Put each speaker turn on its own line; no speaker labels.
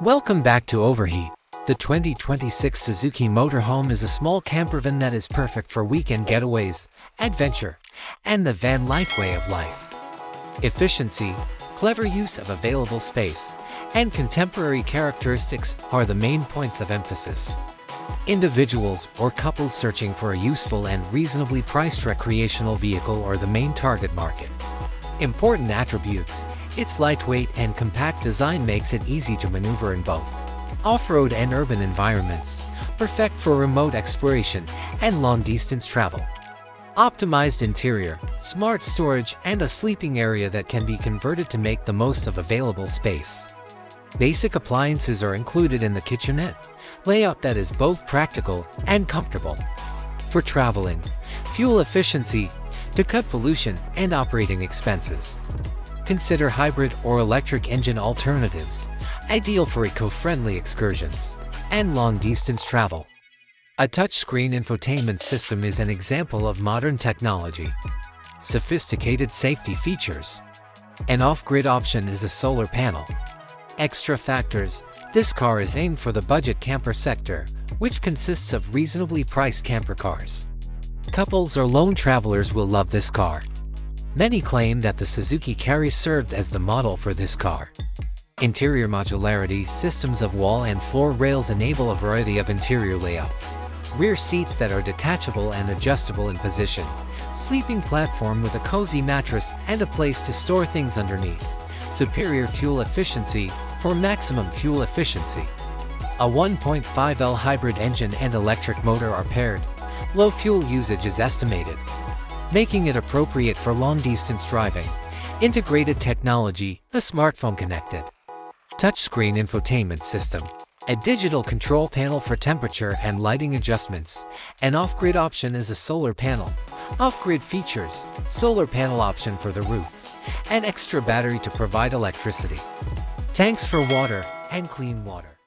Welcome back to Overheat. The 2026 Suzuki Motorhome is a small campervan that is perfect for weekend getaways, adventure, and the van life way of life. Efficiency, clever use of available space, and contemporary characteristics are the main points of emphasis. Individuals or couples searching for a useful and reasonably priced recreational vehicle are the main target market. Important attributes: its lightweight and compact design makes it easy to maneuver in both off-road and urban environments, perfect for remote exploration and long-distance travel. Optimized interior, smart storage, and a sleeping area that can be converted to make the most of available space. Basic appliances are included in the kitchenette, layout that is both practical and comfortable. For traveling, fuel efficiency to cut pollution and operating expenses. Consider hybrid or electric engine alternatives, ideal for eco-friendly excursions and long-distance travel. A touchscreen infotainment system is an example of modern technology. Sophisticated safety features. An off-grid option is a solar panel. Extra factors: this car is aimed for the budget camper sector, which consists of reasonably priced camper cars. Couples or lone travelers will love this car. Many claim that the Suzuki Carry served as the model for this car. Interior modularity: systems of wall and floor rails enable a variety of interior layouts. Rear seats that are detachable and adjustable in position. Sleeping platform with a cozy mattress and a place to store things underneath. Superior fuel efficiency for maximum fuel efficiency. A 1.5L hybrid engine and electric motor are paired. Low fuel usage is estimated, making it appropriate for long-distance driving. Integrated technology: the smartphone connected. Touchscreen infotainment system. A digital control panel for temperature and lighting adjustments. An off-grid option is a solar panel. Off-grid features: solar panel option for the roof, an extra battery to provide electricity, tanks for water and clean water.